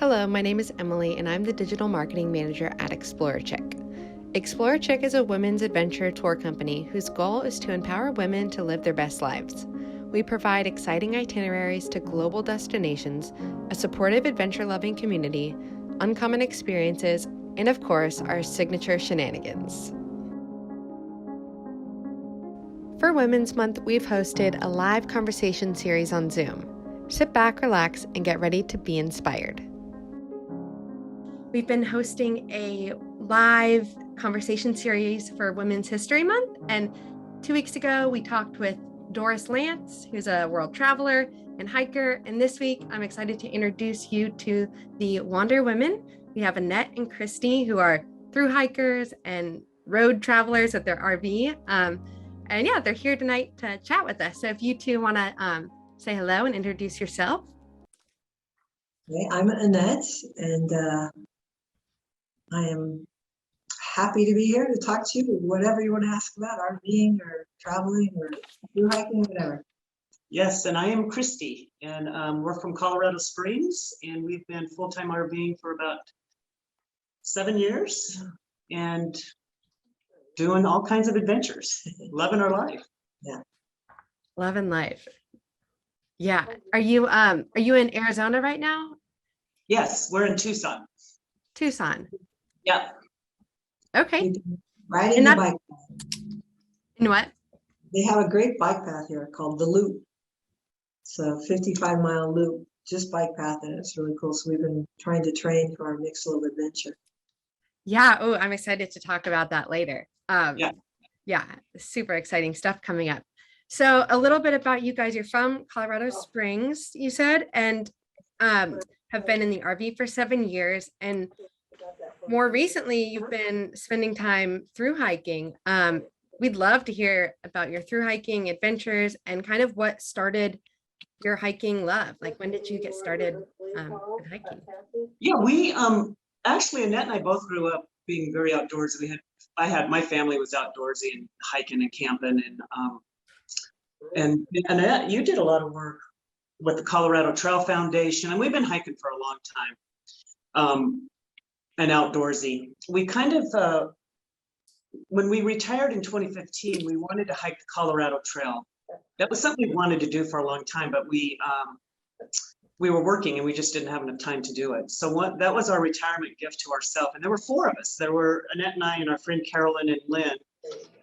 Hello, my name is Emily, and I'm the Digital Marketing Manager at Explorer Chick. Explorer Chick is a women's adventure tour company whose goal is to empower women to live their best lives. We provide exciting itineraries to global destinations, a supportive adventure-loving community, uncommon experiences, and of course, our signature shenanigans. For Women's Month, we've hosted a live conversation series on Zoom. Sit back, relax, and get ready to be inspired. We've been hosting a live conversation series for Women's History Month, and 2 weeks ago we talked with Doris Lance, who's a world traveler and hiker, and this week I'm excited to introduce you to the Wander Women. We have Annette and Kristy, who are through hikers and road travelers with their RV, and yeah, they're here tonight to chat with us. So if you two want to say hello and introduce yourself. Okay, I'm Annette, and I am happy to be here to talk to you, whatever you want to ask about, RVing or traveling or through hiking, whatever. Yes, and I am Kristy, and we're from Colorado Springs, and we've been full-time RVing for about 7 years and doing all kinds of adventures, loving our life. Yeah. Loving life. Yeah. Are you in Arizona right now? Yes, we're in Tucson. Tucson. Yeah. Okay. Riding the bike path. In what? They have a great bike path here called the Loop. It's a 55-mile loop, just bike path, and it's really cool. So we've been trying to train for our next little adventure. Yeah. Oh, I'm excited to talk about that later. Yeah, super exciting stuff coming up. So a little bit about you guys. You're from Colorado Springs, you said, and have been in the RV for 7 years. And more recently, you've been spending time through hiking. We'd love to hear about your through hiking adventures and kind of what started your hiking love. Like, when did you get started with hiking? Yeah, we actually, Annette and I both grew up being very outdoorsy. My family was outdoorsy and hiking and camping, and Annette, you did a lot of work with the Colorado Trail Foundation, and we've been hiking for a long time, and outdoorsy. We kind of, when we retired in 2015, we wanted to hike the Colorado Trail. That was something we wanted to do for a long time, but we were working and we just didn't have enough time to do it. So that was our retirement gift to ourselves. And there were 4 of us. There were Annette and I and our friend Carolyn and Lynn.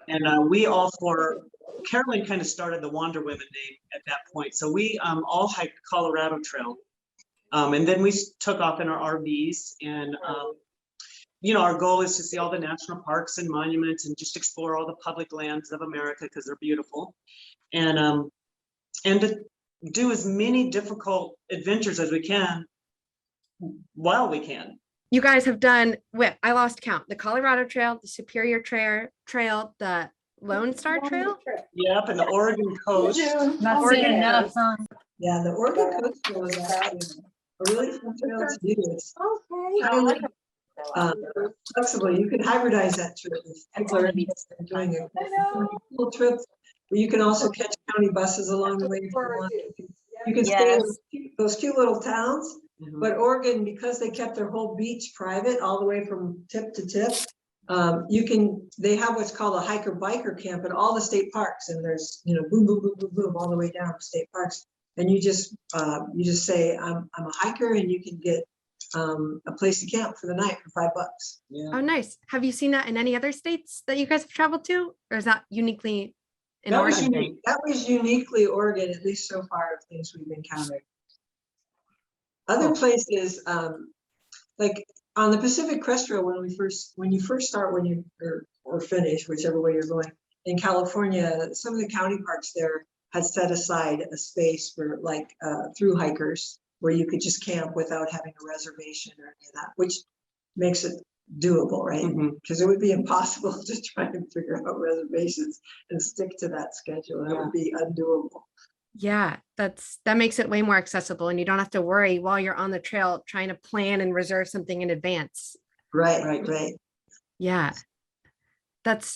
And we all 4, Carolyn kind of started the Wander Women name at that point. So we all hiked the Colorado Trail. And then we took off in our RVs, and our goal is to see all the national parks and monuments and just explore all the public lands of America because they're beautiful. And to do as many difficult adventures as we can while we can. You guys have done, I lost count, the Colorado Trail, the Superior Trail, the Lone Star Trail? Yep, and the Oregon coast. Oregon coast. Yeah, the Oregon Coast Trail is actually a really fun trail to do. It's highly flexible. You can hybridize that trip if people are doing a cool trip. You can also catch county buses along the way if you want. You can stay in those cute little towns, but Oregon, because they kept their whole beach private all the way from tip to tip, they have what's called a hiker biker camp at all the state parks, and there's boom boom boom boom boom all the way down to state parks, and you just say I'm a hiker, and you can get a place to camp for the night for $5. Yeah. Oh, nice. Have you seen that in any other states that you guys have traveled to, or is that uniquely in Oregon? That was uniquely Oregon, at least so far, of things we've encountered. Other places, like on the Pacific Crest Trail, when you first start, or finish, whichever way you're going, in California, some of the county parks there had set aside a space for through hikers where you could just camp without having a reservation or any of that, which makes it doable, right? Because it would be impossible to try and figure out reservations and stick to that schedule. That would be undoable. Yeah, that makes it way more accessible, and you don't have to worry while you're on the trail trying to plan and reserve something in advance. Right. Yeah,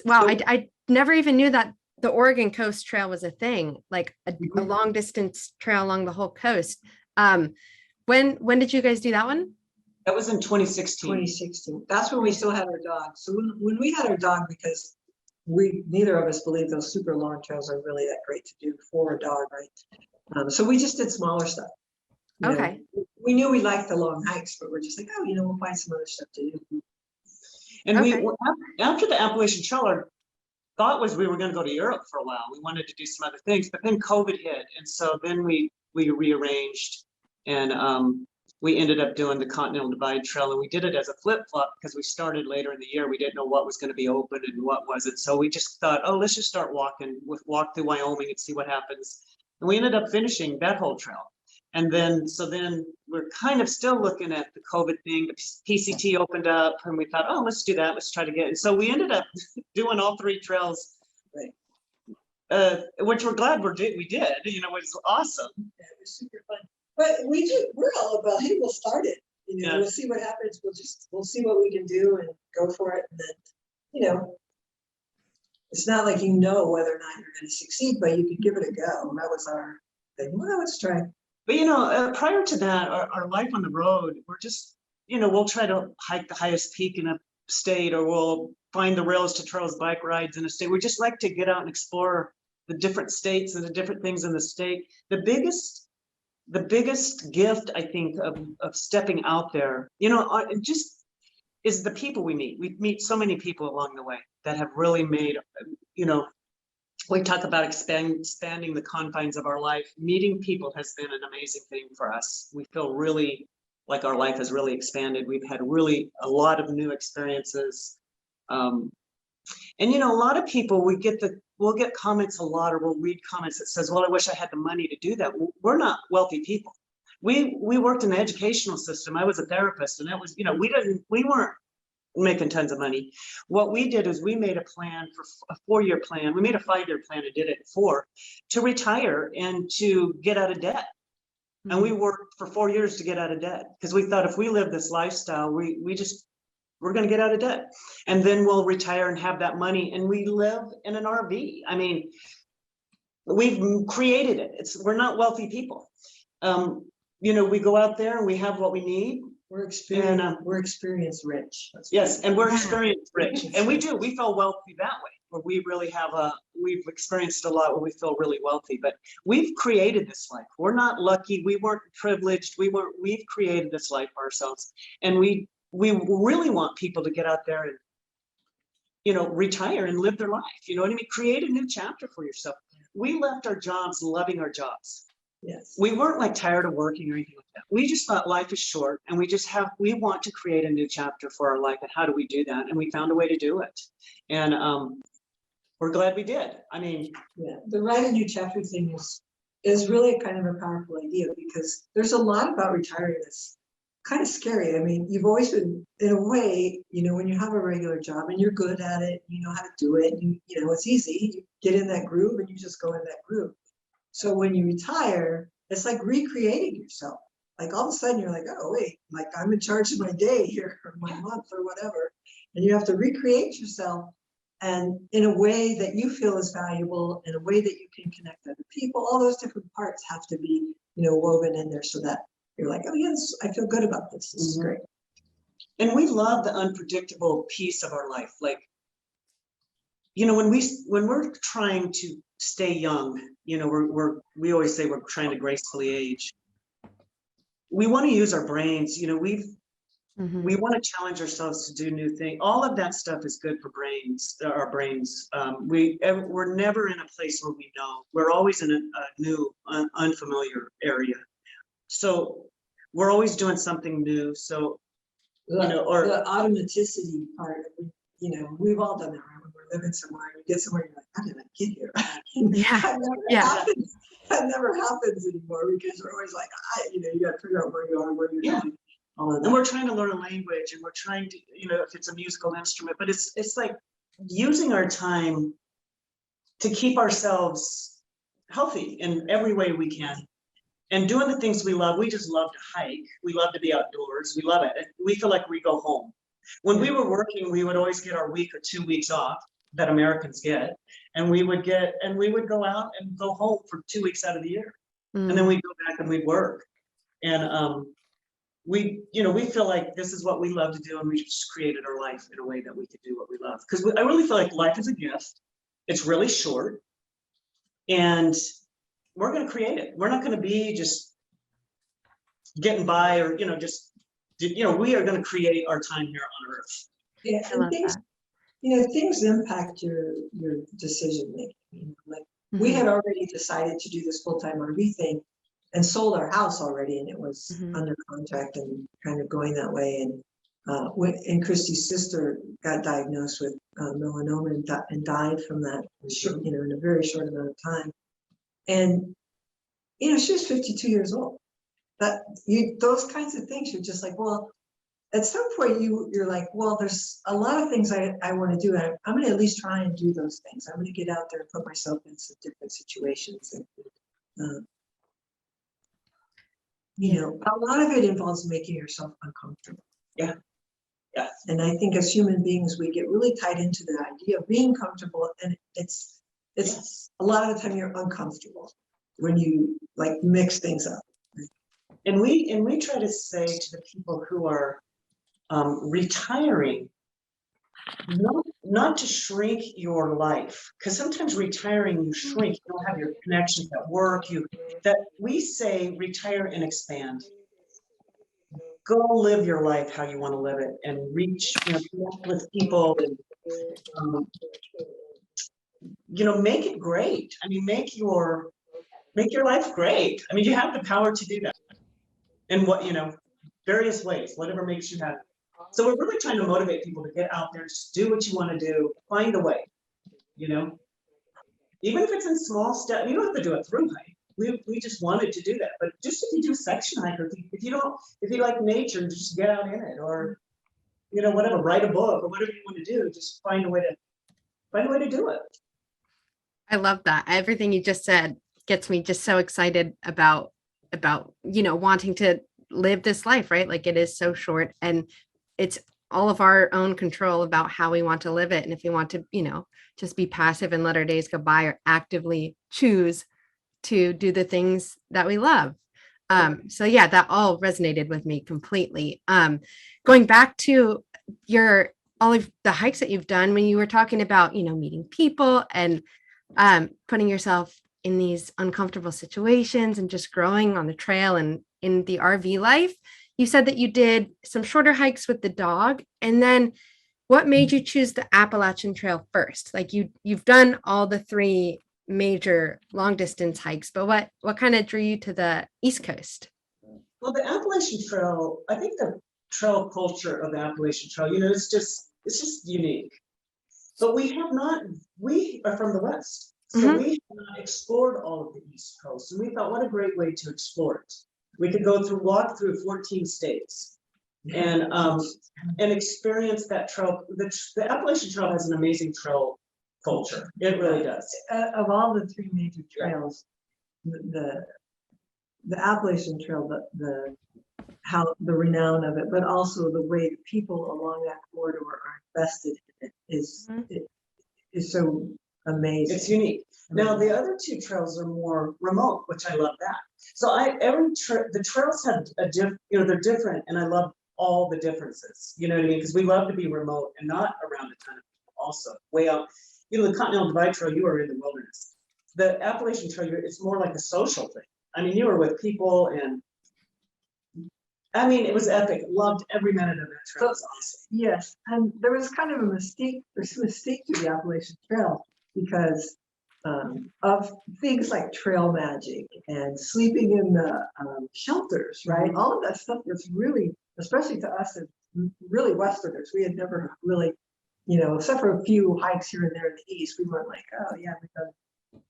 wow. I never even knew that the Oregon Coast Trail was a thing, like a long distance trail along the whole coast. When did you guys do that one? That was in 2016. 2016. That's when we still had our dog. So when we had our dog, because neither of us believe those super long trails are really that great to do for a dog, right? So we just did smaller stuff. You know, Okay. we knew we liked the long hikes, but we're just like, oh, we'll find some other stuff to do. And Okay. after the Appalachian Trail, our thought was we were going to go to Europe for a while. We wanted to do some other things, but then COVID hit, and so then we rearranged, and we ended up doing the Continental Divide Trail, and we did it as a flip-flop because we started later in the year. We didn't know what was going to be open and what wasn't, so we just thought, oh, let's just start walk through Wyoming and see what happens. And we ended up finishing that whole trail. And then, so then we're kind of still looking at the COVID thing. The PCT opened up, and we thought, oh, let's do that. Let's try to get. And so we ended up doing all 3 trails, which we're glad we did. It was awesome. Yeah, it was super fun. But we're all about, hey, we'll start it. We'll see what happens. We'll see what we can do and go for it. And then, it's not like whether or not you're going to succeed, but you can give it a go. And that was our thing. Well, let's try. But prior to that, our life on the road, we're just, we'll try to hike the highest peak in a state, or we'll find the rails to trails bike rides in a state. We just like to get out and explore the different states and the different things in the state. The biggest gift, I think, of stepping out there, just is the people we meet. We meet so many people along the way that have really made, we talk about expanding the confines of our life. Meeting people has been an amazing thing for us. We feel really like our life has really expanded. We've had really a lot of new experiences. And a lot of people, we'll get comments a lot, or we'll read comments that says, well, I wish I had the money to do that. We're not wealthy people. We worked in the educational system. I was a therapist, and that was, we weren't making tons of money. What we did is we made a plan for a 4-year plan. We made a 5-year plan and did it 4 to retire and to get out of debt. Mm-hmm. And we worked for 4 years to get out of debt, because we thought if we live this lifestyle, we're going to get out of debt, and then we'll retire and have that money. And we live in an RV. I mean, we've created it. We're not wealthy people. We go out there and we have what we need. We're experience rich. Yes, and we're experience rich, and we feel wealthy that way, where we really we've experienced a lot where we feel really wealthy. But we've created this life. We're not lucky. We weren't privileged. We've created this life for ourselves, and we really want people to get out there and, retire and live their life. You know what I mean? Create a new chapter for yourself. We left our jobs loving our jobs. Yes. We weren't like tired of working or anything like that. We just thought life is short, and we want to create a new chapter for our life. And how do we do that? And we found a way to do it. And we're glad we did. I mean, the write a new chapter thing is really kind of a powerful idea, because there's a lot about retiring that's kind of scary. I mean, you've always been, in a way, when you have a regular job and you're good at it, you know how to do it, it's easy. You get in that groove and you just go in that groove. So when you retire, it's like recreating yourself. Like all of a sudden you're like, oh, wait, like I'm in charge of my day here, or my month, or whatever. And you have to recreate yourself, and in a way that you feel is valuable, in a way that you can connect other people. All those different parts have to be, woven in there, so that you're like, oh yes, I feel good about this. This is great. And we love the unpredictable piece of our life. Like, when we're trying to stay young, we always say we're trying to gracefully age. We want to use our brains. We want to challenge ourselves to do new things. All of that stuff is good for our brains. We're never in a place where we know. We're always in a new, unfamiliar area. So we're always doing something new. So, the automaticity part, we've all done that, right? When we're living somewhere and you get somewhere, you're like, how did I get here? That never happens anymore, because we're always like, you got to figure out where you are, where you're going. And we're trying to learn a language, and we're trying to, if it's a musical instrument, but it's like using our time to keep ourselves healthy in every way we can. And doing the things we love. We just love to hike. We love to be outdoors. We love it. We feel like we go home. When we were working, we would always get our week or 2 weeks off that Americans get. And we would go out and go home for 2 weeks out of the year. And then we'd go back and we'd work. And we feel like this is what we love to do, and we just created our life in a way that we could do what we love. Because I really feel like life is a gift. It's really short, and we're going to create it. We're not going to be just getting by, or just we are going to create our time here on Earth. Yeah, and things, things impact your decision making. Like we had already decided to do this full-time RV thing and sold our house already, and it was under contract and kind of going that way. And Kristy's sister got diagnosed with melanoma and died from that, in a very short amount of time. And she was 52 years old. Those kinds of things, you're just like, well, at some point you're like, well, there's a lot of things I want to do. I'm going to at least try and do those things. I'm going to get out there and put myself in some different situations. And, a lot of it involves making yourself uncomfortable. Yeah. Yeah. And I think as human beings, we get really tied into the idea of being comfortable. And it's a lot of the time you're uncomfortable when you like mix things up. And we try to say to the people who are retiring, not to shrink your life, because sometimes retiring you shrink. You don't have your connections at work. That we say retire and expand. Go live your life how you want to live it, and reach, connect with people, and make it great. I mean, make your life great. I mean, you have the power to do that. In various ways, whatever makes you happy. So we're really trying to motivate people to get out there, just do what you want to do, find a way, even if it's in small steps. You don't have to do a through hike. We just wanted to do that, but just if you do section hike, or if you like nature, just get out in it, or whatever, write a book or whatever you want to do, just find a way to do it. I love that. Everything you just said gets me just so excited about wanting to live this life, right? Like, it is so short, and it's all of our own control about how we want to live it. And if we want to, just be passive and let our days go by, or actively choose to do the things that we love. So yeah, that all resonated with me completely. Going back to all of the hikes that you've done, when you were talking about, meeting people and putting yourself in these uncomfortable situations and just growing on the trail and in the RV life, you said that you did some shorter hikes with the dog. And then what made you choose the Appalachian Trail first? Like, you've done all the 3 major long distance hikes, but what kind of drew you to the East Coast? Well, the Appalachian Trail, I think the trail culture of the Appalachian Trail, it's just unique. But we are from the West. So we have not explored all of the East Coast. And we thought, what a great way to explore it. We could walk through 14 states and experience that trail. The Appalachian Trail has an amazing trail culture. It really does. Of all the 3 major trails, the Appalachian Trail, the renown of it, but also the way the people along that corridor are invested in it is so amazing. It's unique. Now, the other 2 trails are more remote, which I love that. So the trails have they're different, and I love all the differences. You know what I mean? Because we love to be remote and not around a ton of people. Also, way out. The Continental Divide Trail, you are in the wilderness. The Appalachian Trail, it's more like a social thing. I mean, you were with people, and I mean, it was epic. Loved every minute of that trail. It was awesome. Yes, and there was kind of a mistake. There's a mistake to the Appalachian Trail because of things like trail magic and sleeping in the shelters, right? All of that stuff was really, especially to us, as really Westerners, we had never really, except for a few hikes here and there in the East, we weren't like, oh yeah, we've done.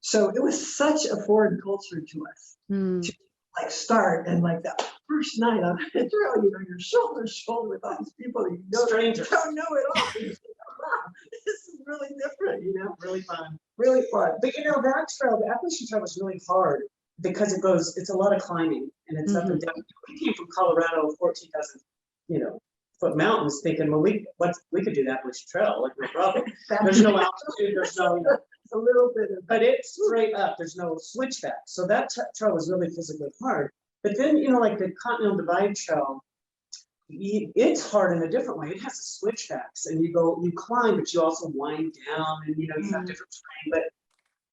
So it was such a foreign culture to us to like start, and like that first night on the trail, you're shoulder to shoulder with all these people that strangers don't know at all. You're just like, oh, wow, this is really different, really fun. Really fun. But that trail, the Appalachian Trail, was really hard because it's a lot of climbing, and it's up and down. We came from Colorado, 14,000, foot mountains, thinking, well, we could do the Appalachian Trail, like no problem. There's no altitude, there's no, a little bit of, but it's straight up. There's no switchback. So that trail was really physically hard. But then, like the Continental Divide Trail, it's hard in a different way. It has switchbacks, and you climb, but you also wind down, and you have different terrain. But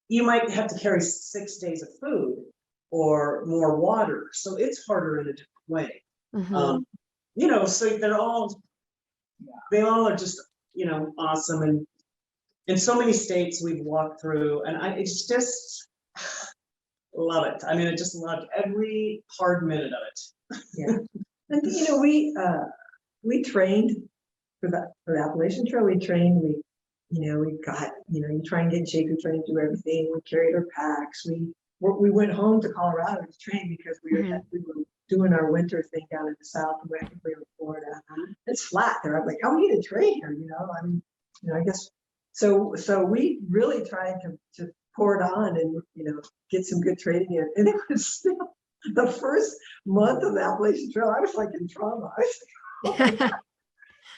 you might have to carry 6 days of food or more water, so it's harder in a different way. So they all are just awesome, and in so many states we've walked through, and it's just love it. I mean, I just loved every hard minute of it. Yeah. And we trained for the Appalachian Trail. We trained, we got, you try and get in shape, you try and do everything. We carried our packs. We went home to Colorado to train because we were doing our winter thing down in the south. We were in Florida. It's flat there. I'm like, how are we gonna train here? I mean, I guess so we really tried to pour it on and get some good training in. And it was still the first month of the Appalachian Trail, I was like in trauma. I was like, oh my God.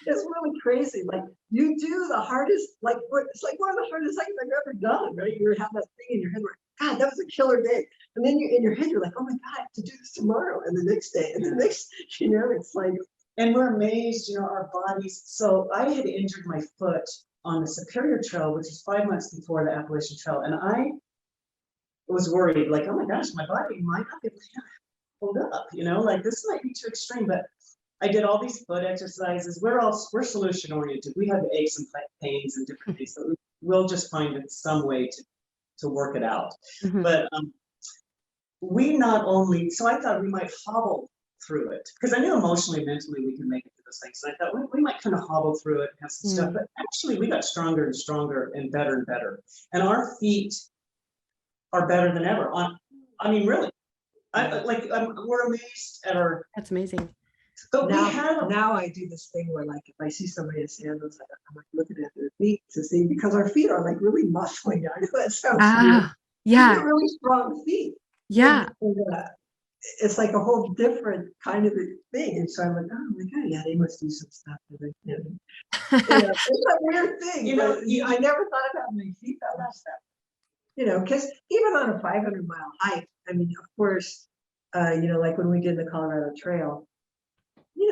It's really crazy. Like you do the hardest, it's like one of the hardest things I've ever done, right? You have that thing in your head where, God, that was a killer day. And then in your head, you're like, oh my God, I have to do this tomorrow and the next day. And the next, it's like. And we're amazed, our bodies. So I had injured my foot on the Superior Trail, which is 5 months before the Appalachian Trail. And I was worried, like, oh my gosh, my body might not be able to hold up, like this might be too extreme. But I did all these foot exercises. We're solution oriented. We have aches and pains and different things, so we'll just find some way to work it out. But we not only, so I thought we might hobble through it, because I knew emotionally, mentally we can make it through those things. And I thought we might kind of hobble through it and have some stuff, but actually we got stronger and stronger and better. And our feet are better than ever. I mean, really, we're amazed at our. That's amazing. But now I do this thing where, like, if I see somebody in sandals, I'm like looking at their feet to see, because our feet are like really muscly. I know that sounds weird. Yeah. They're really strong feet. Yeah. And, it's like a whole different kind of a thing. And so I'm like, oh my God, yeah, they must do some stuff. It's a weird thing. I never thought about my feet that much stuff. Because even on a 500-mile hike, I mean, of course, like when we did the Colorado Trail,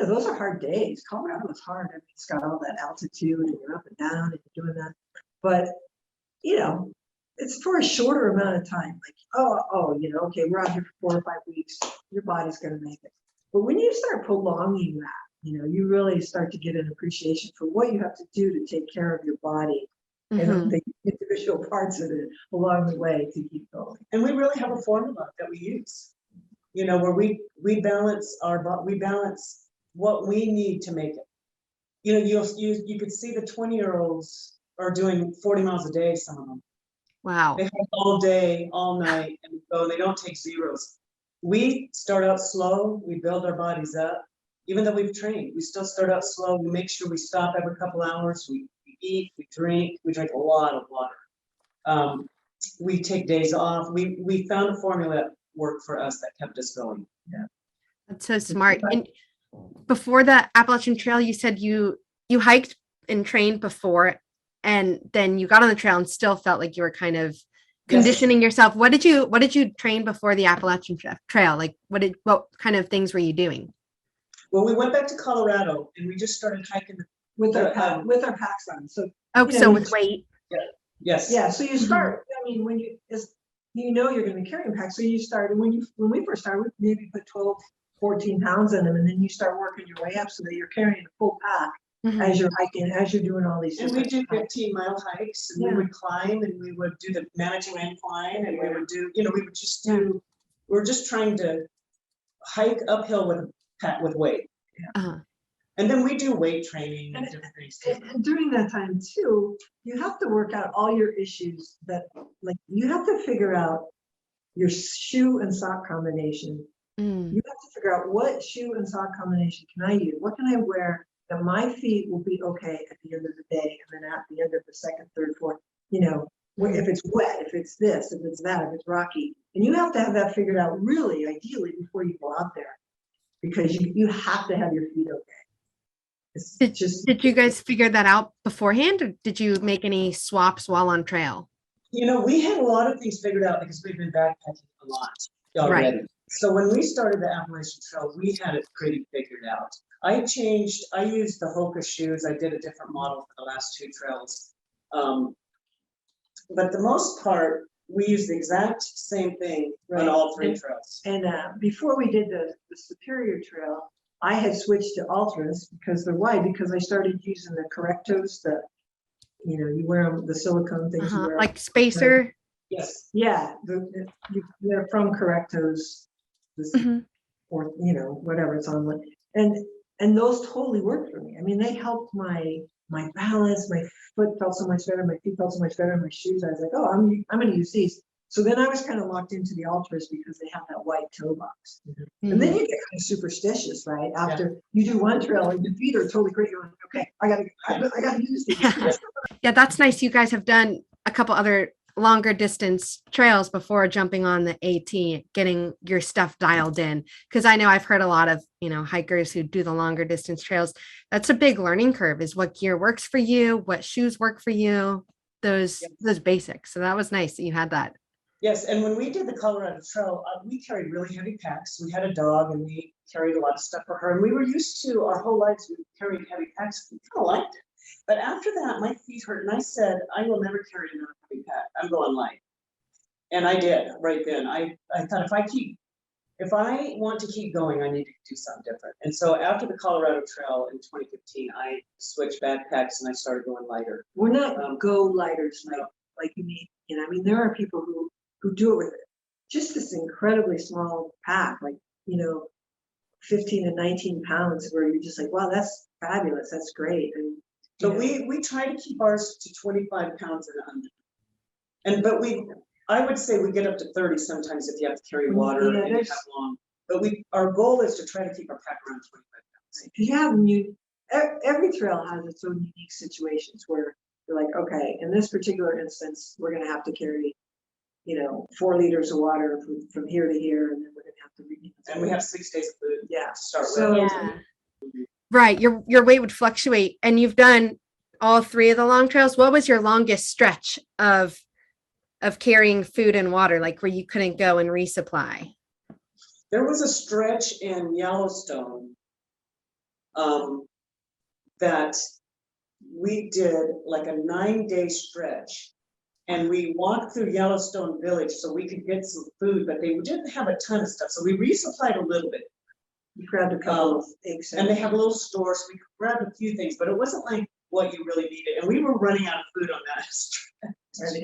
those are hard days. Colorado is hard. I mean, it's got all that altitude and you're up and down and you're doing that. But, it's for a shorter amount of time. Like, okay, we're out here for 4 or 5 weeks. Your body's going to make it. But when you start prolonging that, you really start to get an appreciation for what you have to do to take care of your body and the individual parts of it along the way to keep going. And we really have a formula that we use, where we balance what we need to make it. You could see the 20-year-olds are doing 40 miles a day, some of them. Wow. They have all day, all night, and go, and they don't take zeros. We start out slow, we build our bodies up. Even though we've trained, we still start out slow. We make sure we stop every couple hours. We eat, we drink a lot of water. We take days off. We found a formula that worked for us that kept us going. Yeah. That's so smart. And before the Appalachian Trail, you said you hiked and trained before, and then you got on the trail and still felt like you were kind of conditioning yourself. What did you train before the Appalachian Trail? Like what kind of things were you doing? Well, we went back to Colorado and we just started hiking with our packs on. So with weight. Yeah. Yes. Yeah. So you start. I mean, when you're going to be carrying packs, so you start. And when we first started, we maybe put 12, 14 pounds in them, and then you start working your way up so that you're carrying a full pack as you're hiking, as you're doing all these. And we do 15-mile hikes, and we would climb, and we would do the managing incline, and we would do, we're just trying to hike uphill with weight. Uh-huh. And then we do weight training and different things too. And during that time too, you have to work out all your issues you have to figure out your shoe and sock combination. You have to figure out what shoe and sock combination can I use? What can I wear that my feet will be okay at the end of the day, and then at the end of the second, third, fourth, if it's wet, if it's this, if it's that, if it's rocky. And you have to have that figured out really ideally before you go out there, because you have to have your feet okay. Did you guys figure that out beforehand, or did you make any swaps while on trail? We had a lot of things figured out because we've been backpacking a lot already. Right. So when we started the Appalachian Trail, we had it pretty figured out. I used the Hoka shoes. I did a different model for the last 2 trails. But the most part, we used the exact same thing on all 3 trails. And before we did the Superior Trail, I had switched to Ultras because I started using the Correctos, you wear them, the silicone things. You wear Like Spacer. Yes. Yeah, they're from Correctos, or whatever it's on. And those totally worked for me. I mean, they helped my balance. My foot felt so much better. My feet felt so much better. My shoes, I was like, oh, I'm going to use these. So then I was kind of locked into the Ultras because they have that white toe box. And then you get kind of superstitious, right? After you do one trail and your feet are totally great. You're like, okay, I gotta use these. Yeah, that's nice. You guys have done a couple other longer distance trails before jumping on the AT, getting your stuff dialed in. Because I know I've heard a lot of, hikers who do the longer distance trails. That's a big learning curve, is what gear works for you, what shoes work for you, those basics. So that was nice that you had that. Yes, and when we did the Colorado Trail, we carried really heavy packs. We had a dog, and we carried a lot of stuff for her. And we were used to, our whole lives, we carried heavy packs. We kind of liked it. But after that, my feet hurt, and I said, I will never carry another heavy pack. I'm going light. And I did right then. I thought, if I want to keep going, I need to do something different. And so after the Colorado Trail in 2015, I switched backpacks and I started going lighter. We're not go lighters like you mean. I mean, there are people who do it with just this incredibly small pack, 15 to 19 pounds, where you're just like, wow, that's fabulous. That's great. And so we try to keep ours to 25 pounds and under. I would say we get up to 30 sometimes if you have to carry water and you have long. But our goal is to try to keep our pack around 25 pounds. Every trail has its own unique situations where you're like, okay, in this particular instance, we're going to have to carry 4 liters of water from here to here, and then we're gonna have to read. And we have 6 days of food. Yeah. To start with. Right. Your weight would fluctuate, and you've done all 3 of the long trails. What was your longest stretch of carrying food and water, like where you couldn't go and resupply? There was a stretch in Yellowstone that we did like a 9-day stretch. And we walked through Yellowstone Village so we could get some food, but they didn't have a ton of stuff. So we resupplied a little bit. We grabbed a couple of things. And they have a little store, so we grabbed a few things, but it wasn't like what you really needed. And we were running out of food on that stretch.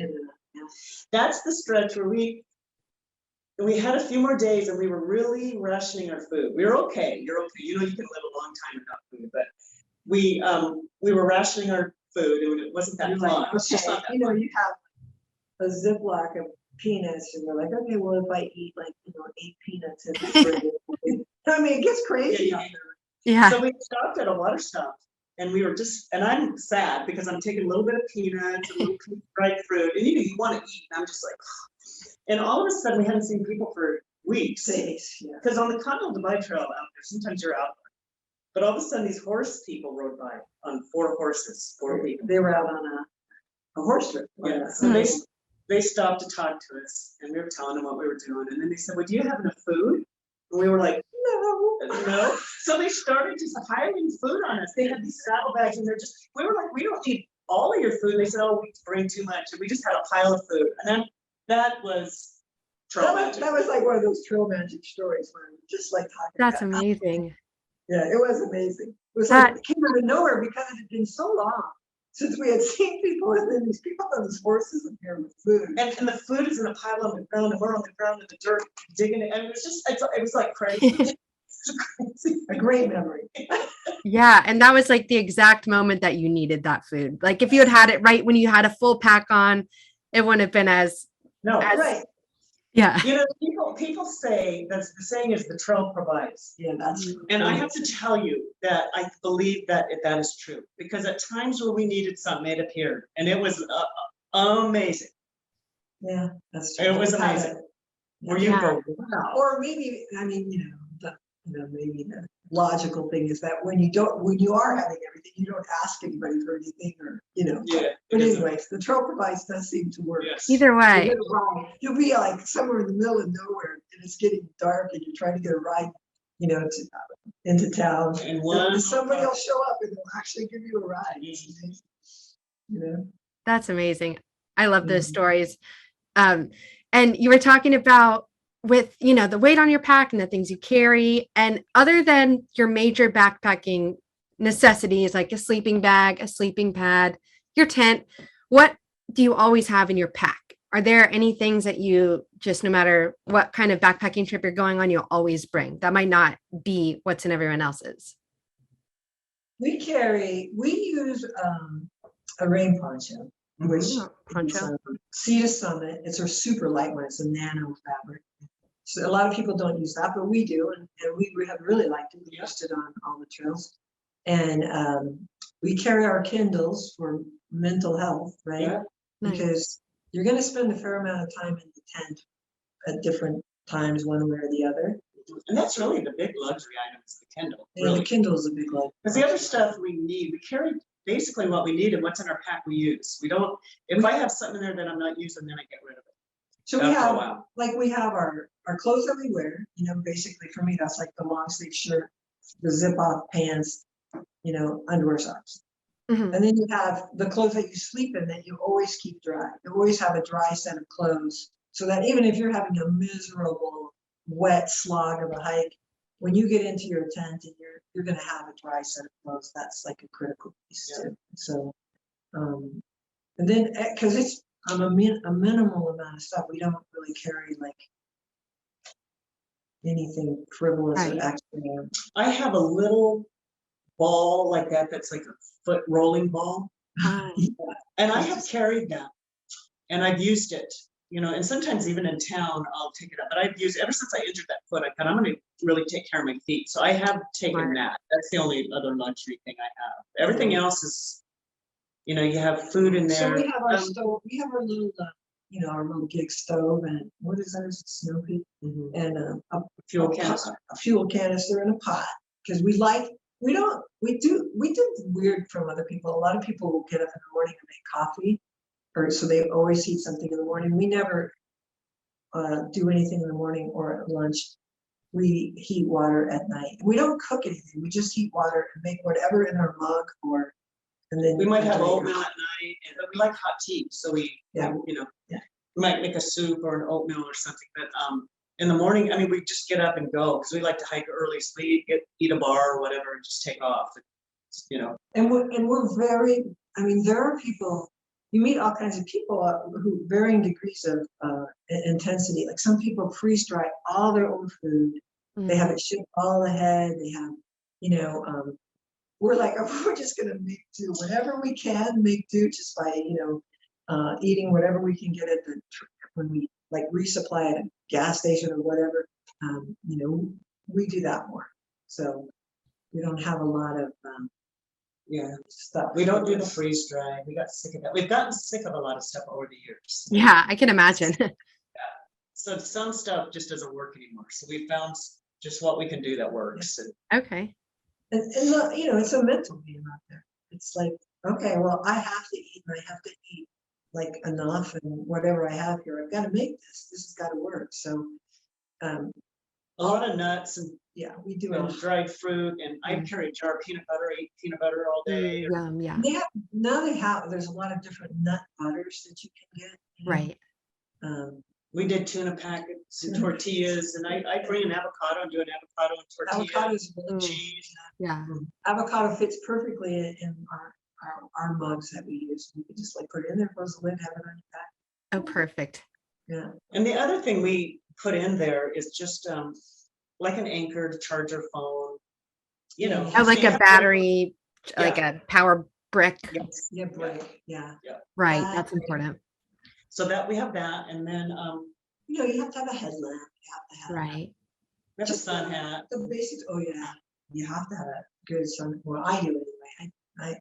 That's the stretch where we had a few more days and we were really rationing our food. We were okay. You're okay. You can live a long time without food, but we were rationing our food. It wasn't that fun. It was just not that fun. You have a Ziploc of peanuts, and you're like, okay, well, if I eat 8 peanuts in this I mean, it gets crazy out there. Yeah. So we stopped at a water stop, and we were and I'm sad because I'm taking a little bit of peanuts, a little dried fruit, and you want to eat, and I'm just like, and all of a sudden we hadn't seen people for weeks. Because on the Continental Divide Trail out there, sometimes you're out, but all of a sudden these horse people rode by on 4 horses, 4 people. They were out on a horse trip. Yeah. So they stopped to talk to us, and we were telling them what we were doing. And then they said, well, do you have enough food? And we were like, no. So they started just piling food on us. They had these saddlebags, and we were like, we don't need all of your food. And they said, oh, we bring too much. And we just had a pile of food. And then that was trail magic. That was like one of those trail magic stories where just like talking. That's amazing. Yeah, it was amazing. It was like it came out of nowhere because it had been so long since we had seen people, and then these people on these horses in here with food. And the food is in a pile on the ground, and we're on the ground in the dirt digging it. And it was like crazy. A great memory. Yeah. And that was like the exact moment that you needed that food. Like if you had it right when you had a full pack on, it wouldn't have been as right. Yeah. People say that the saying is the trail provides. Yeah, that's and I have to tell you that I believe that is true, because at times where we needed something, it appeared, and it was amazing. Yeah, that's true. It was amazing. Where you go, wow. Or maybe, I mean, maybe the logical thing is that when you are having everything, you don't ask anybody for anything, or Yeah. But anyways, the trail provides does seem to work. Yes. Either way. You'll be like somewhere in the middle of nowhere, and it's getting dark, and you're trying to get a ride, into town. And one, somebody will show up and they'll actually give you a ride. You know? That's amazing. I love those Mhm. stories. And you were talking about with, you know, the weight on your pack and the things you carry. And other than your major backpacking necessities, like a sleeping bag, a sleeping pad, your tent, what do you always have in your pack? Are there any things that you just, no matter what kind of backpacking trip you're going on, you'll always bring that might not be what's in everyone else's? We use a rain poncho, which Oh, poncho. is Sea to Summit. It's a super light one. It's a nano fabric. So a lot of people don't use that, but we do, and we have really liked it. We used it on all the trails. And we carry our Kindles for mental health, right? Yeah. Because you're going to spend a fair amount of time in the tent at different times, one way or the other. And that's really the big luxury item is the Kindle. Yeah, Really. the Kindle is a big luxury. Because the other stuff we need, we carry basically what we need and what's in our pack we use. We don't, if I have something in there that I'm not using, then I get rid of it. So we After a have, while. like we have our clothes that we wear, you know, basically for me, that's like the long sleeve shirt, the zip off pants, you know, underwear socks. Mhm. And then you have the clothes that you sleep in that you always keep dry. You always have a dry set of clothes so that even if you're having a miserable, wet slog of a hike, when you get into your tent and you're going to have a dry set of clothes, that's like a critical piece too. So, and then because it's a minimal amount of stuff, we don't really carry like anything frivolous or Right. extra. I have a little ball like that that's like a foot rolling ball. Oh, And I have carried that and I've used it, you know, and sometimes even in town, I'll take it up. But I've used ever since I injured that foot, I thought I'm going to really take care of my feet. So I have taken Smart. that. That's the only other luxury thing I have. Everything else is, you know, you have food in So there. we have our stove, we have our little, you know, our little gig stove, and what is ours? Snow peak, and a Fuel pot- canister. a fuel canister and a pot, because we do weird from other people. A lot of people will get up in the morning and make coffee, or so they always eat something in the morning. We never do anything in the morning or at lunch. We heat water at night. We don't cook anything. We just heat water and make whatever in our mug, and then We might have drink it. oatmeal at night, and we like hot tea, so we, Yeah. you know, Yeah. we might make a soup or an oatmeal or something. But in the morning, I mean, we just get up and go because we like to hike early, so we eat a bar or whatever and just take off. You know. And we're very. I mean, there are people. You meet all kinds of people who varying degrees of intensity. Like some people freeze dry all their own food. They have it shipped all ahead. They have, you know, we're like, we're just gonna make do whatever we can, make do just by, you know, eating whatever we can get at the when we like resupply at a gas station or whatever. You know, we do that more. So we don't have a lot of stuff. We don't do the freeze dry. We got sick of that. We've gotten sick of a lot of stuff over the years. Yeah, I can imagine. So some stuff just doesn't work anymore. So we found just what we can do that works. Okay. And you know, it's a mental game out there. It's like, okay, well, I have to eat and I have to eat like enough and whatever I have here, I've got to make this. This has got to work. So a lot of nuts and yeah, we do dried fruit, and I carry a jar of peanut butter, eat peanut butter all day. Yum, yeah. There's a lot of different nut butters that you can get. You know? Right. We did tuna packets and tortillas, and I bring an avocado and do an avocado and tortilla. Avocados, cheese. Yeah. Avocado fits perfectly in our mugs that we use. You can just like put it in there, close the lid, have it on your back. Oh, perfect. Yeah. And the other thing we put in there is just like an anchor to charge your phone. You know, Oh, like so you a have battery, like a power brick. Yes. Yeah, brick. Yeah. Right. That's important. So that we have that, and then you know, you have to have a headlamp. You have to have Right. we have a sun hat. the basics. Oh yeah, you have to have a good sun. Well, I do anyway.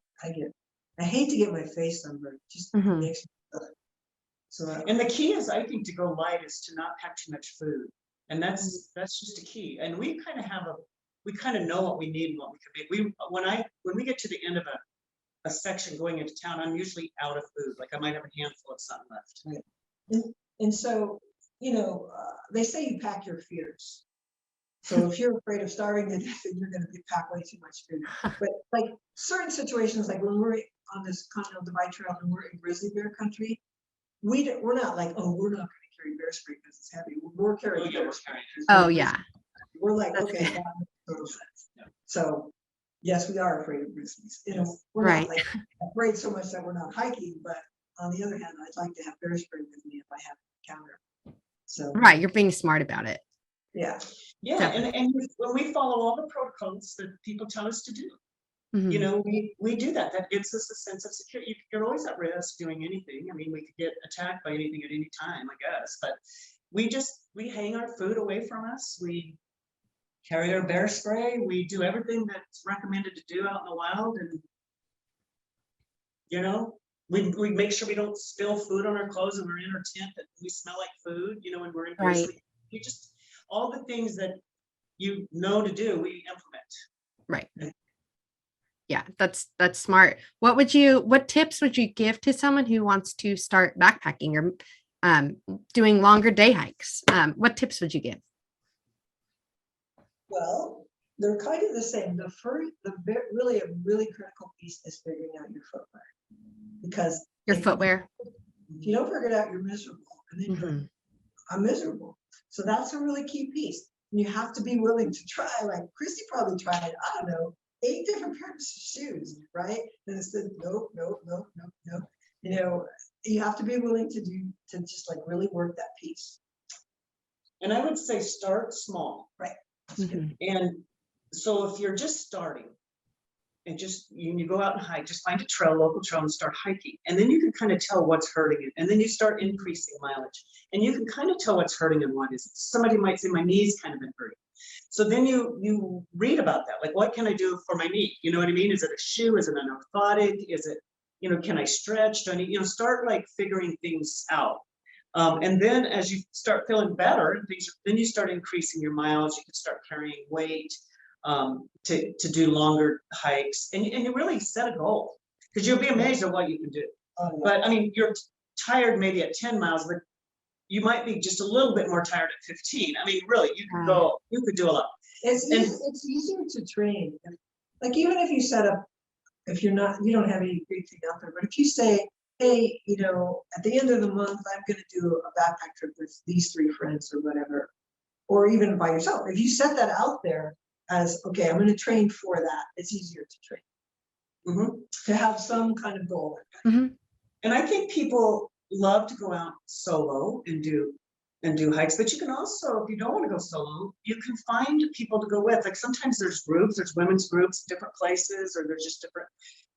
I hate to get my face sunburned. Just makes me so. And the key is, I think, to go light is to not pack too much food, and that's just a key. And we kind of know what we need and what we can make. When we get to the end of a section going into town, I'm usually out of food. Like I might have a handful of something left. Right. And so, you know, they say you pack your fears. So if you're afraid of starving to death, then you're going to pack way too much food. But like certain situations, like when we're on this Continental Divide Trail and we're in grizzly bear country, we're not like, oh, we're not going to carry bear spray because it's heavy. We're carrying bear spray. Oh yeah. We're like, That's okay, good. that makes total sense. So yes, we are afraid of grizzlies. You know, we're Right. not like afraid so much that we're not hiking, but on the other hand, I'd like to have bear spray with me if I have an encounter. So Right. You're being smart about it. yeah. Yeah, and when we follow all the protocols that people tell us to do, you know, we do that. That gives us a sense of security. You're always at risk doing anything. I mean, we could get attacked by anything at any time, I guess. But we hang our food away from us. We carry our bear spray. We do everything that's recommended to do out in the wild, and you know, we make sure we don't spill food on our clothes when we're in our tent that we smell like food. You know, when we're in grizzly, you just all the things that you know to do, we implement. Right. Yeah, that's smart. What tips would you give to someone who wants to start backpacking or doing longer day hikes? What tips would you give? Well, they're kind of the same. Really a really critical piece is figuring out your footwear, because Your footwear. if you don't figure it out, you're miserable, and then you're like, I'm miserable. So that's a really key piece. You have to be willing to try. Like Kristy probably tried, I don't know, 8 different pairs of shoes, right? And it said, nope. You know, you have to be willing to just like really work that piece. And I would say start small. Right. And so if you're just starting and you go out and hike, just find a local trail and start hiking. And then you can kind of tell what's hurting it. And then you start increasing mileage. And you can kind of tell what's hurting and what isn't. Somebody might say, my knee's kind of been hurting. So then you read about that. Like, what can I do for my knee? You know what I mean? Is it a shoe? Is it an orthotic? Is it, you know, can I stretch? Do I need, start like figuring things out. And then as you start feeling better, then you start increasing your miles. You can start carrying weight to do longer hikes. And you really set a goal, because you'll be amazed at what you can do. But I mean, you're tired maybe at 10 miles, but you might be just a little bit more tired at 15. I mean, really, you could do a lot. It's easier to train. Like even if you set up, if you don't have any big thing out there, but if you say, hey, you know, at the end of the month, I'm going to do a backpack trip with these 3 friends or whatever, or even by yourself. If you set that out there as, okay, I'm going to train for that, it's easier to train, to have some kind of goal. And I think people love to go out solo and do hikes, but you can also, if you don't want to go solo, you can find people to go with. Like sometimes there's women's groups, different places, or there's just different,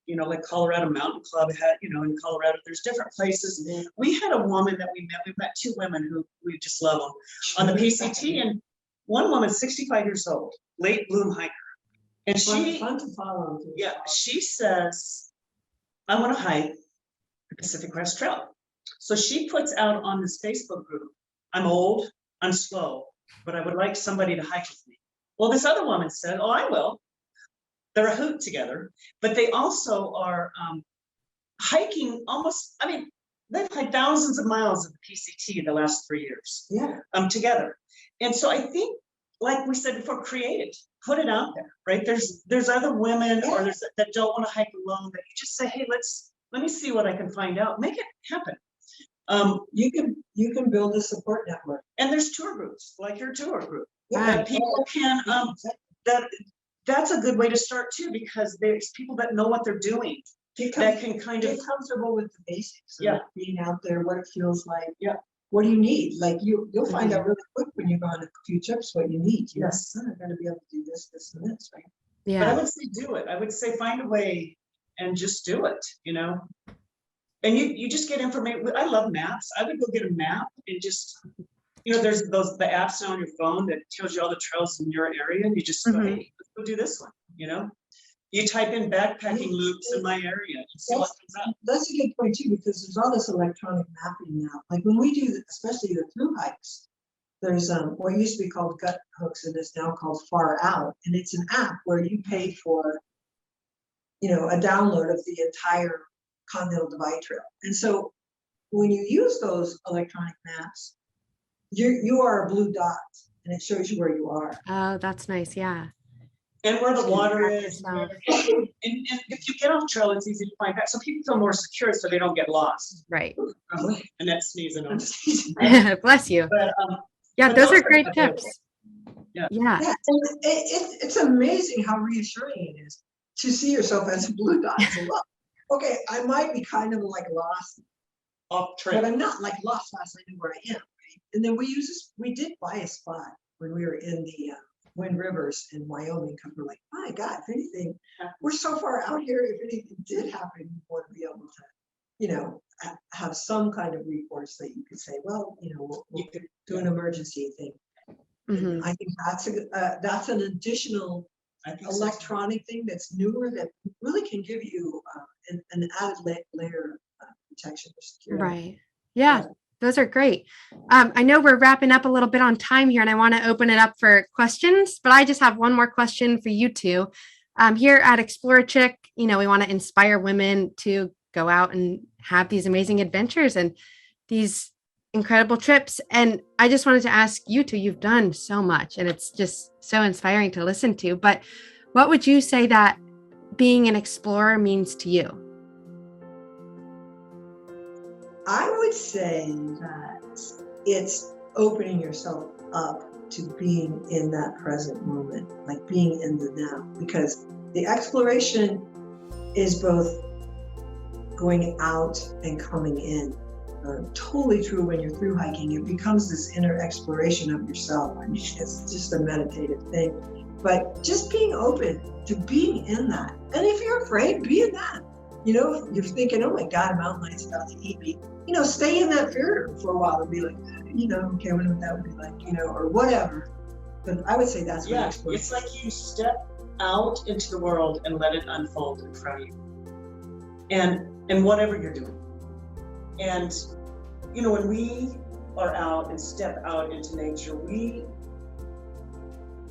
you know, like Colorado Mountain Club had, you know, in Colorado, there's different places. We had a woman that we met 2 women who we just love them on the PCT, and one woman, 65 years old, late bloom hiker. And fun to follow. Yeah, she says, I want to hike the Pacific Crest Trail. So she puts out on this Facebook group, I'm old, I'm slow, but I would like somebody to hike with me. Well, this other woman said, oh, I will. They're a hoot together, but they also are hiking almost, I mean, they've hiked thousands of miles of the PCT the last 3 years. Together. And so I think, like we said before, create it, put it out there, right? There's other women or that don't want to hike alone, that you just say, hey, let me see what I can find out. Make it happen. You can build a support network. And there's tour groups, like your tour group. That people can, that's a good way to start too, because there's people that know what they're doing. That can kind of get comfortable with the basics. Yeah. Being out there, what it feels like. Yeah. What do you need? Like you'll find out really quick when you go on a few trips what you need. Yes. I'm going to be able to do this, and this, right? Yeah. But I would say do it. I would say find a way and just do it, you know? And you just get information. I love maps. I would go get a map and just, you know, there's the apps now on your phone that tells you all the trails in your area, and you just go, hey, let's go do this one, you know? You type in backpacking loops in my area and see what comes up. That's a good point too, because there's all this electronic mapping now. Like when we do, especially the through hikes, there's what used to be called gut hooks and is now called Far Out, and it's an app where you pay for, you know, a download of the entire Continental Divide Trail. And so when you use those electronic maps, you are a blue dot and it shows you where you are. Oh, that's nice. Yeah. And where the water Track is. yourself. And if you get off trail, it's easy to find back. So people feel more secure so they don't get lost. Right. And that's sneezing on sneezing. Bless you. But, Yeah, but those are those are great good. tips. Yeah. Yeah. Yeah, and it's amazing how reassuring it is to see yourself as a blue dot. So, look, okay, I might be kind of like lost, Off but trail. I'm not like lost. I know where I am. Right? And then we did buy a spot when we were in the Wind Rivers in Wyoming, because we're like, my God, if anything, we're so far out here. If anything did happen, you want to be able to, you know, have some kind of recourse that you could say, well, you know, we'll do an emergency thing. Mhm. I think that's an additional electronic thing that's newer that really can give you an added layer of protection or security. Right. Yeah, those are great. I know we're wrapping up a little bit on time here, and I want to open it up for questions, but I just have one more question for you two. Here at Explore Chick, you know, we want to inspire women to go out and have these amazing adventures and these incredible trips. And I just wanted to ask you two, you've done so much, and it's just so inspiring to listen to. But what would you say that being an explorer means to you? I would say that it's opening yourself up to being in that present moment, like being in the now, because the exploration is both going out and coming in. Totally true when you're through hiking. It becomes this inner exploration of yourself. I mean, it's just a meditative thing. But just being open to being in that. And if you're afraid, be in that. You know, if you're thinking, oh my God, a mountain lion's about to eat me, you know, stay in that fear for a while and be like, you know, okay, I wonder what that would be like, you know, or whatever. But I would say that's what exploration. It's like you step out into the world and let it unfold in front of you. And whatever you're doing. And, you know, when we are out and step out into nature, we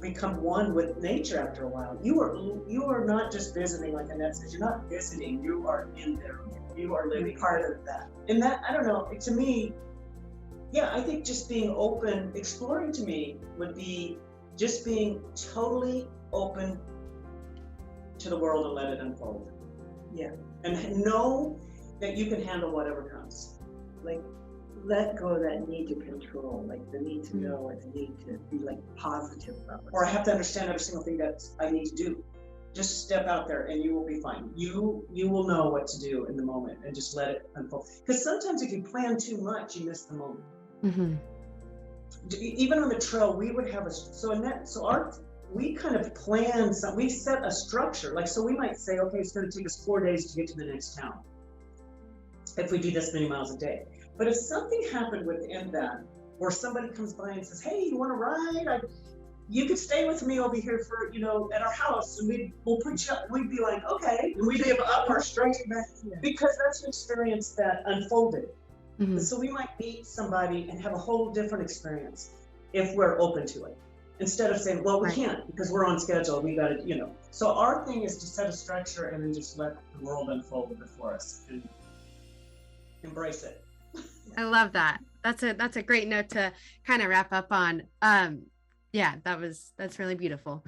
become one with nature after a while. You are not just visiting, like Annette says, you're not visiting, you are in there. You are living part of that. And that, I don't know, to me, yeah, I think just being open, exploring to me would be just being totally open to the world and let it unfold. Yeah. And know that you can handle whatever comes. Like, let go of that need to control, like the need to know and the need to be like positive about it. Or I have to understand every single thing that I need to do. Just step out there and you will be fine. You will know what to do in the moment and just let it unfold. Because sometimes if you plan too much, you miss the moment. Mm-hmm. Even on the trail, we would have we kind of planned we set a structure. Like, so we might say, okay, it's going to take us 4 days to get to the next town if we do this many miles a day. But if something happened within that, or somebody comes by and says, hey, you want to ride? You could stay with me over here for, you know, at our house, and we'll put you up. We'd be like, okay, and we'd give up our structure because that's an experience that unfolded. Mm-hmm. So we might meet somebody and have a whole different experience if we're open to it. Instead of saying, well, we can't because we're on schedule, we got to, you know. So our thing is to set a structure and then just let the world unfold before us and embrace it. I love that. That's a great note to kind of wrap up on. Yeah, that's really beautiful.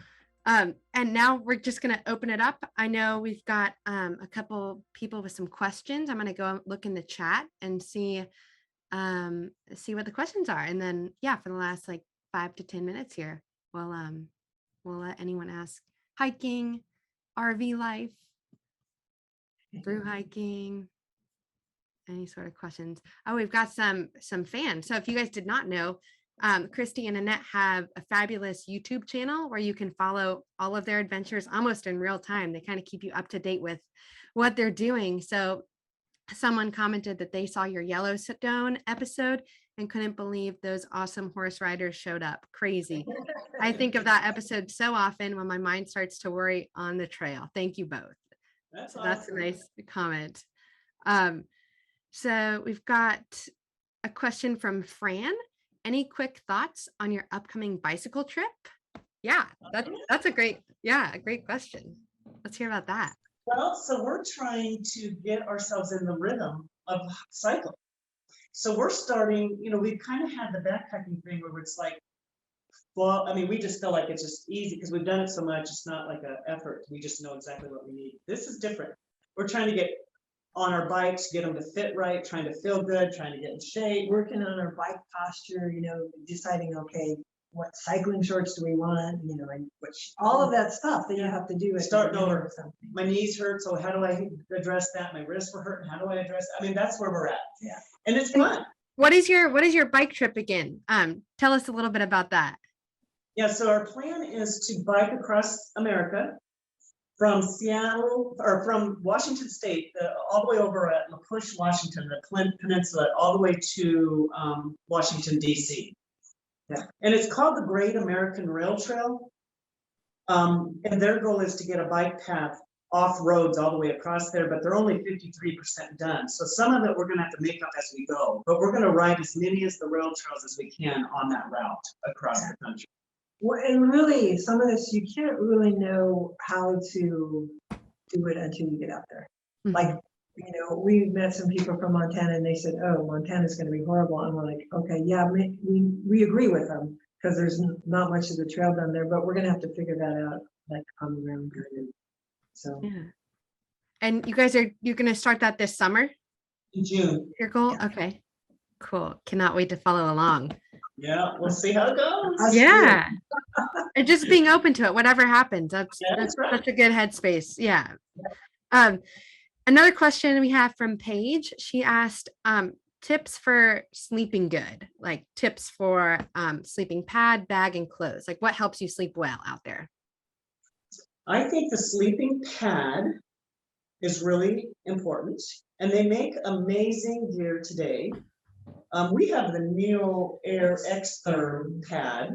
And now we're just going to open it up. I know we've got a couple people with some questions. I'm going to go look in the chat and see what the questions are. And then, yeah, for the last like 5 to 10 minutes here, we'll let anyone ask hiking, RV life, through hiking, any sort of questions. Oh, we've got some fans. So if you guys did not know, Kristy and Annette have a fabulous YouTube channel where you can follow all of their adventures almost in real time. They kind of keep you up to date with what they're doing. So someone commented that they saw your Yellowstone episode and couldn't believe those awesome horse riders showed up. Crazy. I think of that episode so often when my mind starts to worry on the trail. Thank you both. That's a nice comment. So we've got a question from Fran. Any quick thoughts on your upcoming bicycle trip? Yeah, that's a great question. Let's hear about that. Well, so we're trying to get ourselves in the rhythm of cycling. So we're starting, you know, we've kind of had the backpacking thing where it's like Well, I mean, we just feel like it's just easy because we've done it so much. It's not like an effort. We just know exactly what we need. This is different. We're trying to get on our bikes, get them to fit right, trying to feel good, trying to get in shape. Working on our bike posture, deciding, okay, what cycling shorts do we want, and all of that stuff that you have to do. Starting over. My knees hurt, so how do I address that? My wrists were hurting. How do I address? I mean, that's where we're at. Yeah, and it's fun. What is your bike trip again? Tell us a little bit about that. Yeah, so our plan is to bike across America from Seattle or from Washington State, all the way over at La Push, Washington, the Clint Peninsula, all the way to Washington, D.C. Yeah, and it's called the Great American Rail Trail. And their goal is to get a bike path off roads all the way across there, but they're only 53% done. So some of it we're gonna have to make up as we go, but we're gonna ride as many as the rail trails as we can on that route across the country. Well, and really, some of this, you can't really know how to do it until you get out there. Mm-hmm. Like, we met some people from Montana and they said, oh, Montana's going to be horrible. And we're like, okay, yeah, we agree with them because there's not much of the trail down there, but we're going to have to figure that out like on the round. So, yeah. And you guys you're going to start that this summer? In June. Your goal? Yeah. Okay, cool. Cannot wait to follow along. Yeah, we'll see how it goes. Yeah. And just being open to it, whatever happens. That's right. such a good headspace. Yeah. Another question we have from Paige. She asked tips for sleeping good, like tips for sleeping pad, bag, and clothes. Like what helps you sleep well out there? I think the sleeping pad is really important, and they make amazing gear today. We have the Neo Air X-Therm pad.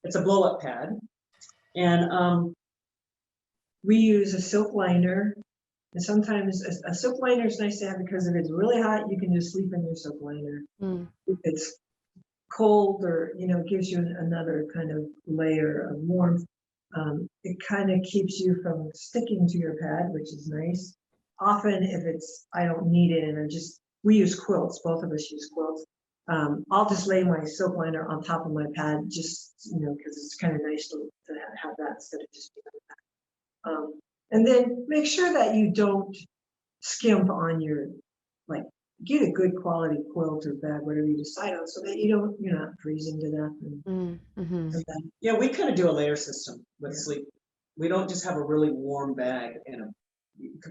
It's a blow-up pad, and we use a silk liner. And sometimes a silk liner is nice to have because if it's really hot, you can just sleep in your silk liner. If it's cold or, it gives you another kind of layer of warmth. It kind of keeps you from sticking to your pad, which is nice. Often if I don't need it and we use quilts, both of us use quilts. I'll just lay my silk liner on top of my pad, just, because it's kind of nice to have that instead of just being on the pad. And then make sure that you don't skimp on get a good quality quilt or bag, whatever you decide on, so that you're not freezing to death. Yeah, we kind of do a layer system with sleep. We don't just have a really warm bag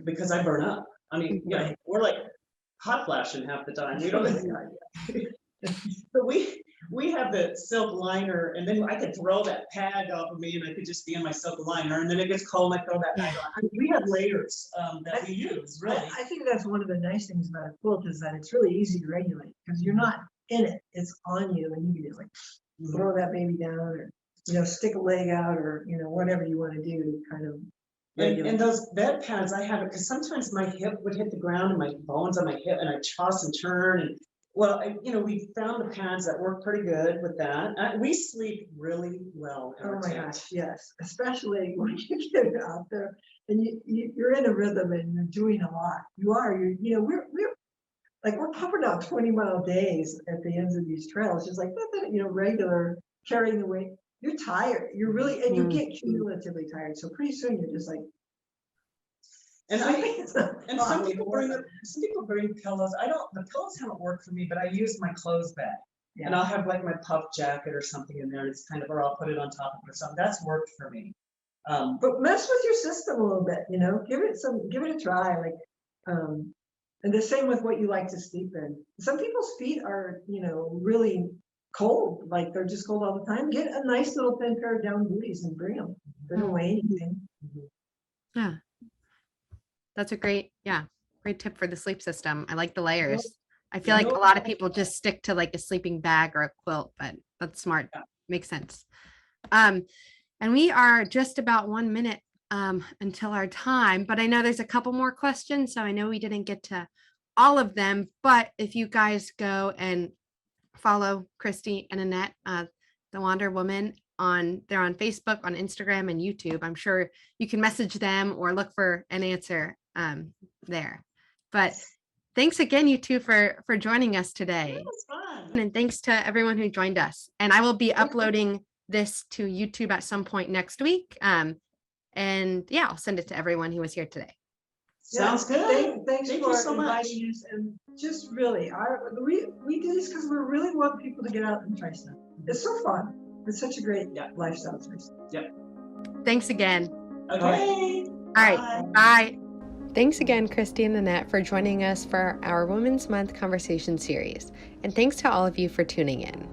because I burn up. I mean, we're like hot flashing half the time. We don't. So we have the silk liner, and then I could throw that pad off of me, and I could just be in my silk liner, and then it gets cold, and I throw that pad on. I mean, we have layers that we use, really. I think that's one of the nice things about a quilt is that it's really easy to regulate because you're not in it; it's on you, and you can just throw that baby down, or stick a leg out, or whatever you want to do to kind of. And those bed pads, I have it because sometimes my hip would hit the ground and my bones on my hip, and I toss and turn and. Well, we found the pads that work pretty good with that. We sleep really well. Oh my gosh, yes. Especially when you get out there and you're in a rhythm and you're doing a lot. We're pumping out 20-mile days at the ends of these trails, just like regular carrying the weight. You're tired. You're really, and you get cumulatively tired. So pretty soon you're just like. And some people bring pillows. The pillows haven't worked for me, but I use my clothes bag. Yeah. And I'll have like my puff jacket or something in there. It's kind of, or I'll put it on top of it or something. That's worked for me. But mess with your system a little bit, give it a try. And the same with what you like to sleep in. Some people's feet are, really cold, like they're just cold all the time. Get a nice little thin pair of down booties and bring them. They don't weigh anything. Yeah. That's a great tip for the sleep system. I like the layers. I feel like a lot of people just stick to like a sleeping bag or a quilt, but that's smart. Makes sense. And we are just about 1 minute until our time, but I know there's a couple more questions. So I know we didn't get to all of them, but if you guys go and follow Kristy and Annette, the Wander Woman, they're on Facebook, on Instagram, and YouTube. I'm sure you can message them or look for an answer there. But thanks again, you two, for joining us today. It was fun. And thanks to everyone who joined us. And I will be uploading this to YouTube at some point next week. And yeah, I'll send it to everyone who was here today. Sounds good. Thanks Thank for you so much. inviting us, and just really, we do this because we really want people to get out and try stuff. It's so fun. It's such a great lifestyle choice. Yep. Thanks again. Okay. All right. Bye. Thanks again, Kristy and Annette, for joining us for our Women's Month conversation series. And thanks to all of you for tuning in.